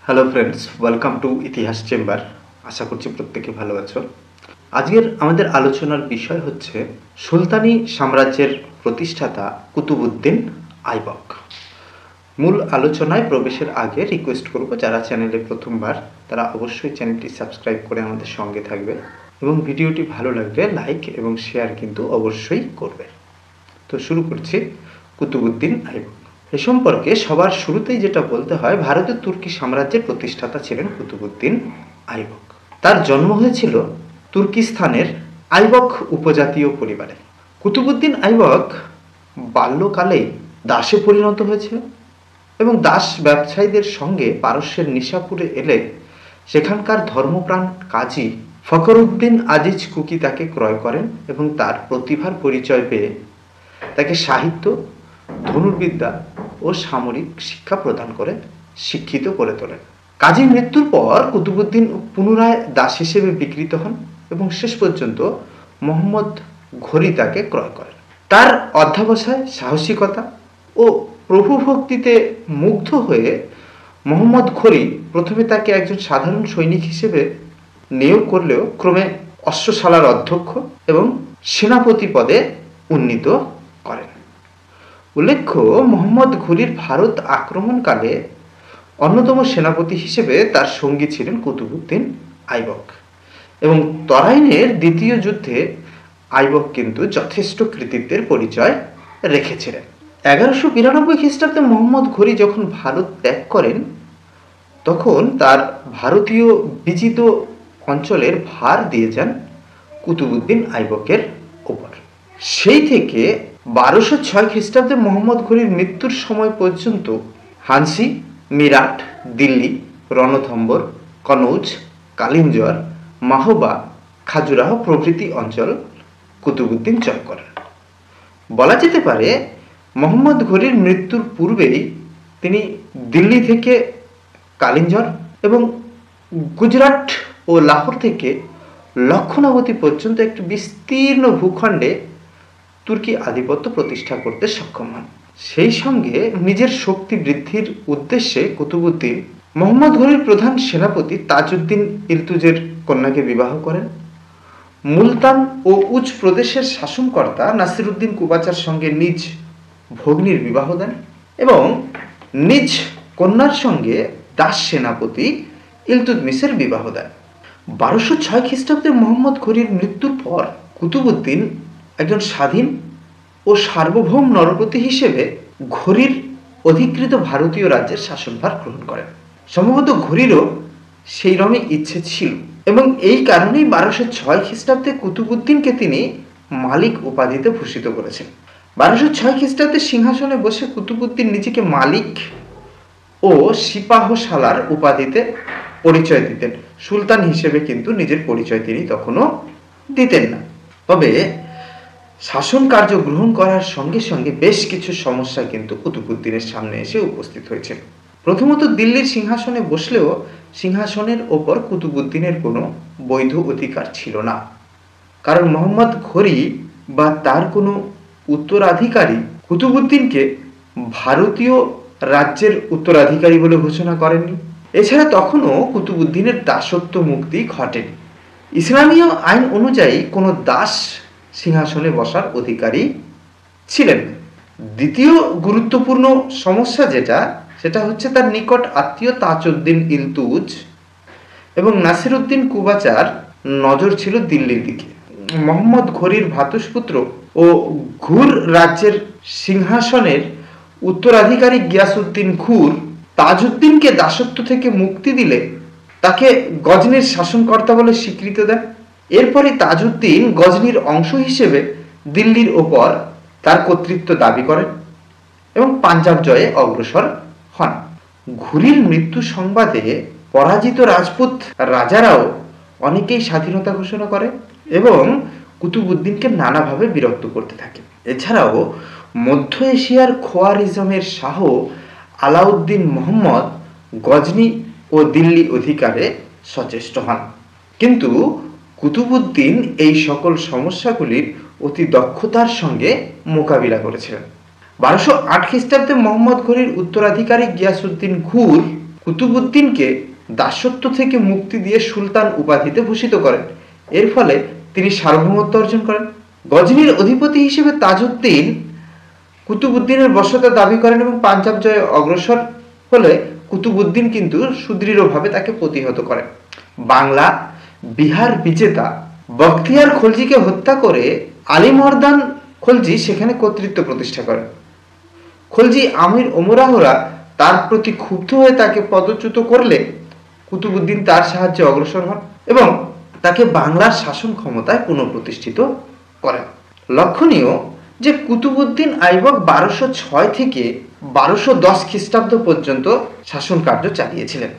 Hello friends, welcome to ইতিহাস chamber. আশা করছি প্রত্যেকে ভালো আছো। আজকের আমাদের আলোচনার বিষয় হচ্ছে সুলতানি সাম্রাজ্যের প্রতিষ্ঠাতা কুতুবউদ্দিন আইবক। মূল আলোচনায় প্রবেশের আগে রিকোয়েস্ট করব, যারা চ্যানেলে প্রথমবার তারা অবশ্যই চ্যানেলটি সাবস্ক্রাইব করে আমাদের সঙ্গে থাকবে এবং ভিডিওটি ভালো লাগলে লাইক এবং শেয়ার কিন্তু অবশ্যই করবে। তো শুরু করছি। কুতুবউদ্দিন আইবক এ সম্পর্কে সবার শুরুতেই যেটা বলতে হয়, ভারতের তুর্কি সাম্রাজ্যের প্রতিষ্ঠাতা ছিলেন কুতুবউদ্দিন আইবক। তার জন্ম হয়েছিল তুর্কিস্তানের আইবক উপজাতীয় পরিবারে। কুতুবউদ্দিন আইবক বাল্যকালেই দাসে পরিণত হয়েছিল এবং দাস ব্যবসায়ীদের সঙ্গে পারস্যের নিশাপুরে এলে সেখানকার ধর্মপ্রাণ কাজী ফখরউদ্দিন আজিজ কুকি তাকে ক্রয় করেন এবং তার প্রতিভার পরিচয় পেয়ে তাকে সাহিত্য, ধনুর্বিদ্যা ও সামরিক শিক্ষা প্রদান করে শিক্ষিত করে তোলেন। কাজীর মৃত্যুর পর কুতুবউদ্দিন পুনরায় দাস হিসেবে বিকৃত হন এবং শেষ পর্যন্ত মোহাম্মদ ঘোরি তাকে ক্রয় করেন। তার অধ্যবসায়, সাহসিকতা ও প্রভুভক্তিতে মুগ্ধ হয়ে মোহাম্মদ ঘোরি প্রথমে তাকে একজন সাধারণ সৈনিক হিসেবে নিয়োগ করলেও ক্রমে অশ্বশালার অধ্যক্ষ এবং সেনাপতি পদে উন্নীত করেন। উল্লেখ্য, মোহাম্মদ ঘুরির ভারত আক্রমণকালে অন্যতম সেনাপতি হিসেবে তার সঙ্গী ছিলেন কুতুবউদ্দিন আইবক এবং তরাইনের দ্বিতীয় যুদ্ধে আইবক কিন্তু যথেষ্ট কৃতিত্বের পরিচয় রেখেছিলেন। 1192 খ্রিস্টাব্দে মোহাম্মদ ঘুরি যখন ভারত ত্যাগ করেন তখন তার ভারতীয় বিজিত অঞ্চলের ভার দিয়ে যান কুতুবউদ্দিন আইবকের ওপর। সেই থেকে 1206 খ্রিস্টাব্দে মোহাম্মদ ঘুরির মৃত্যুর সময় পর্যন্ত হানসি, মিরাট, দিল্লি, রণথম্বর, কনৌজ, কালিঞ্জর, মাহবা, খাজুরাহ প্রভৃতি অঞ্চল কুতুবউদ্দিন জয় করেন। বলা যেতে পারে মোহাম্মদ ঘুরির মৃত্যুর পূর্বেই তিনি দিল্লি থেকে কালিঞ্জর এবং গুজরাট ও লাহোর থেকে লক্ষণাবতী পর্যন্ত একটি বিস্তীর্ণ ভূখণ্ডে তুর্কি আধিপত্য প্রতিষ্ঠা করতে সক্ষম হন। সেই সঙ্গে নিজের শক্তি বৃদ্ধির উদ্দেশ্যে কুতুবউদ্দিন মোহাম্মদ ঘুরির প্রধান সেনাপতি তাজউদ্দিন ইলতুজের কন্যাকে বিবাহ করেন। মুলতান ও উচ প্রদেশের শাসনকর্তা নাসিরউদ্দিন কুবাচার সঙ্গে নিজ ভগ্নীর বিবাহ দেন এবং নিজ কন্যার সঙ্গে দাস সেনাপতি ইলতুৎমিশের বিবাহ দেন। 1206 খ্রিস্টাব্দে মোহাম্মদ ঘুরির মৃত্যুর পর কুতুবউদ্দিন একজন স্বাধীন ও সার্বভৌম নরপতি হিসেবে ঘুরির অধিকৃত ভারতীয় রাজ্যের শাসনভার গ্রহণ করেন। সম্ভবত ঘুরিরও সেই রকমই ইচ্ছে ছিল এবং এই কারণেই 1206 খ্রিস্টাব্দে কুতুবউদ্দিনকে তিনি মালিক উপাধিতে ভূষিত করেছেন। 1206 খ্রিস্টাব্দে সিংহাসনে বসে কুতুবউদ্দিন নিজেকে মালিক ও সিপাহসালার উপাধিতে পরিচয় দিতেন। সুলতান হিসেবে কিন্তু নিজের পরিচয় তিনি তখনও দিতেন না। তবে শাসন কার্য গ্রহণ করার সঙ্গে সঙ্গে বেশ কিছু সমস্যা কিন্তু কুতুবউদ্দিনের সামনে এসে উপস্থিত হয়েছিল। প্রথমত, দিল্লির সিংহাসনে বসলেও সিংহাসনের ওপর কুতুবউদ্দিনের কোনো বৈধ অধিকার ছিল না, কারণ মোহাম্মদ ঘুরি বা তার কোনো উত্তরাধিকারী কুতুবউদ্দিনকে ভারতীয় রাজ্যের উত্তরাধিকারী বলে ঘোষণা করেননি। এছাড়া তখনও কুতুবউদ্দিনের দাসত্ব মুক্তি ঘটেনি। ইসলামীয় আইন অনুযায়ী কোনো দাস সিংহাসনে বসার অধিকারী ছিলেন। দ্বিতীয় গুরুত্বপূর্ণ সমস্যা সেটা হচ্ছে তার নিকট আত্মীয় তাজউদ্দিন ইলতুজ এবং নাসিরউদ্দিন কুবাচার নজর ছিল দিল্লির দিকে। মোহাম্মদ ঘুরির ভ্রাতুষ্পুত্র ও ঘুর রাজ্যের সিংহাসনের উত্তরাধিকারী গিয়াসউদ্দিন ঘুর তাজউদ্দিনকে দাসত্ব থেকে মুক্তি দিলে তাকে গজনির শাসনকর্তা বলে স্বীকৃতি দেন। এরপরে তাজউদ্দিন গজনির অংশ হিসেবে দিল্লির ওপর তার কর্তৃত্ব দাবি করেন এবং পাঞ্জাব জয়ে অগ্রসর হন। ঘুরির মৃত্যু সংবাদে পরাজিত রাজপুত রাজারাও অনেকেই স্বাধীনতা ঘোষণা করে এবং কুতুবউদ্দিনকে নানাভাবে বিরক্ত করতে থাকে। এছাড়াও মধ্য এশিয়ার খোয়ারিজমের শাহ আলাউদ্দিন মোহাম্মদ গজনি ও দিল্লি অধিকারে সচেষ্ট হন, কিন্তু কুতুবউদ্দিন এই সকল সমস্যাগুলির অতি দক্ষতার সঙ্গে মোকাবিলা করেছিলেন। 1208 খ্রিস্টাব্দে মোহাম্মদ ঘুরির উত্তরাধিকারী গিয়াসউদ্দিন ঘুর কুতুবউদ্দিনকে দাসত্ব থেকে মুক্তি দিয়ে সুলতান উপাধিতে ভূষিত করেন। এর ফলে তিনি সার্বভৌমত্ব অর্জন করেন। গজনির অধিপতি হিসেবে তাজউদ্দিন কুতুবউদ্দিনের বশ্যতা দাবি করেন এবং পাঞ্জাব জয়ে অগ্রসর হলে কুতুবউদ্দিন কিন্তু সুদৃঢ়ভাবে তাকে প্রতিহত করেন। বাংলা বিহার বিজেতা বখতিয়ার খলজিকে হত্যা করে আলিমর্দান খলজি সেখানে কর্তৃত্ব প্রতিষ্ঠা করেন। খলজি আমির ওমরাহরা তার প্রতি ক্ষুব্ধ হয়ে তাকে পদচ্যুত করলে কুতুবউদ্দিন তার সাহায্যে অগ্রসর হন এবং তাকে বাংলার শাসন ক্ষমতায় পুনঃপ্রতিষ্ঠিত করেন। লক্ষণীয় যে কুতুবউদ্দিন আইবক 1206 থেকে 1210 খ্রিস্টাব্দ পর্যন্ত শাসন কার্য চালিয়েছিলেন।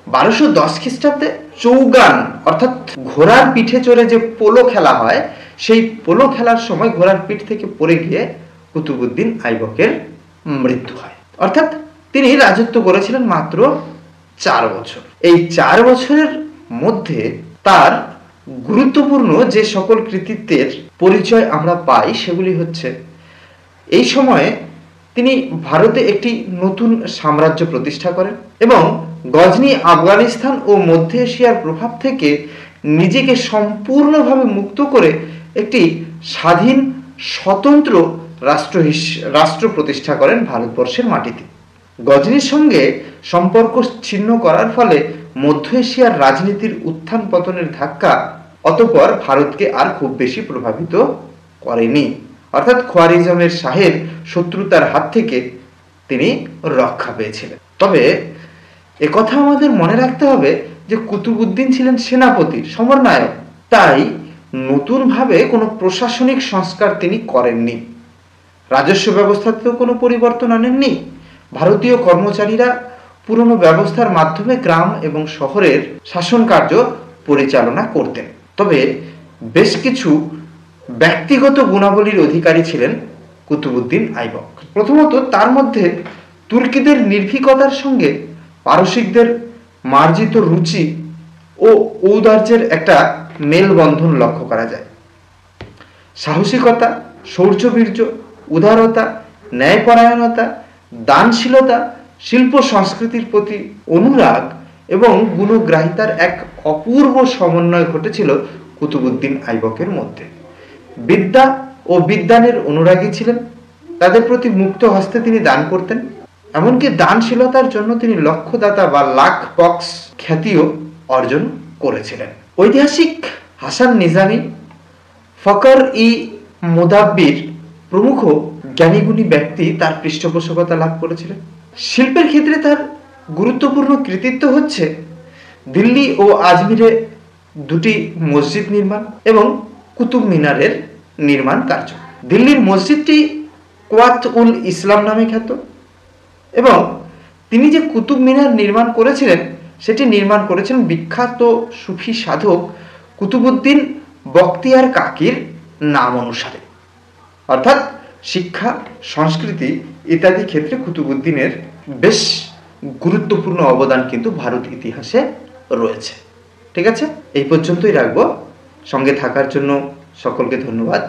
1210 খ্রিস্টাব্দে চৌগান অর্থাৎ ঘোড়ার পিঠে চড়ে যে পোলো খেলা হয়, সেই পোলো খেলার সময় ঘোড়ার পিঠ থেকে পড়ে গিয়ে কুতুবউদ্দিন আইবকের মৃত্যু হয়। অর্থাৎ তিনি রাজত্ব করেছিলেন মাত্র 4 বছর। এই 4 বছরের মধ্যে তার গুরুত্বপূর্ণ যে সকল কৃতিত্বের পরিচয় আমরা পাই সেগুলি হচ্ছে, এই সময়ে তিনি ভারতে একটি নতুন সাম্রাজ্য প্রতিষ্ঠা করেন এবং গজনি আফগানিস্তান ও মধ্য এশিয়ার প্রভাব থেকে নিজেকে সম্পূর্ণভাবে মুক্ত করে একটি স্বাধীন স্বতন্ত্র রাষ্ট্র প্রতিষ্ঠা করেন ভারতবর্ষের মাটিতে। গজনির সঙ্গে সম্পর্ক ছিন্ন করার ফলে মধ্য এশিয়ার রাজনীতির উত্থান পতনের ধাক্কা অতঃপর ভারতকে আর খুব বেশি প্রভাবিত করেনি। অর্থাৎ খোয়ারিজমের শাহের শত্রুতার হাত থেকে তিনি রক্ষা পেয়েছিলেন। তবে একথা আমাদের মনে রাখতে হবে যে কুতুবউদ্দিন ছিলেন সেনাপতি, সমরনায়ক, তাই নতুনভাবে কোনো প্রশাসনিক সংস্কার তিনি করেননি। রাজস্ব ব্যবস্থাতেও কোনো পরিবর্তন আনেননি। ভারতীয় কর্মচারীরা পুরনো ব্যবস্থার মাধ্যমে গ্রাম এবং শহরের শাসন কার্য পরিচালনা করতেন। তবে বেশ কিছু ব্যক্তিগত গুণাবলীর অধিকারী ছিলেন কুতুবউদ্দিন আইবক। প্রথমত তার মধ্যে তুর্কিদের নির্ভীকতার সঙ্গে পারসিকদের মার্জিত রুচি ও ঔদার্যের একটা মেলবন্ধন লক্ষ্য করা যায়। সাহসিকতা, শৌর্যবীর্য, উদারতা, ন্যায়পরায়ণতা, দানশীলতা, শিল্প সংস্কৃতির প্রতি অনুরাগ এবং গুণগ্রাহিতার এক অপূর্ব সমন্বয় ঘটেছিল কুতুবউদ্দিন আইবকের মধ্যে। বিদ্যা ও বিদ্বানের অনুরাগী ছিলেন, তাদের প্রতি মুক্ত হস্তে তিনি দান করতেন। এমনকি দানশীলতার জন্য তিনি লক্ষদাতা বা লাখ বক্স খ্যাতিও অর্জন করেছিলেন। ঐতিহাসিক হাসান নিজামী, ফকর ই মুদাব্বির প্রমুখ জ্ঞানীগুণী ব্যক্তি তার পৃষ্ঠপোষকতা লাভ করেছিলেন। শিল্পের ক্ষেত্রে তার গুরুত্বপূর্ণ কৃতিত্ব হচ্ছে দিল্লি ও আজমিরে 2টি মসজিদ নির্মাণ এবং কুতুব মিনারের নির্মাণ কার্য। দিল্লির মসজিদটি কোয়াত উল ইসলাম নামে খ্যাত এবং তিনি যে কুতুব মিনার নির্মাণ করেছিলেন সেটি নির্মাণ করেছেন বিখ্যাত সুফি সাধক কুতুবউদ্দিন বখতিয়ার কাকির নাম অনুসারে। অর্থাৎ শিক্ষা, সংস্কৃতি ইত্যাদি ক্ষেত্রে কুতুবউদ্দিনের বেশ গুরুত্বপূর্ণ অবদান কিন্তু ভারত ইতিহাসে রয়েছে। ঠিক আছে, এই পর্যন্তই রাখবো। সঙ্গে থাকার জন্য সকলকে ধন্যবাদ।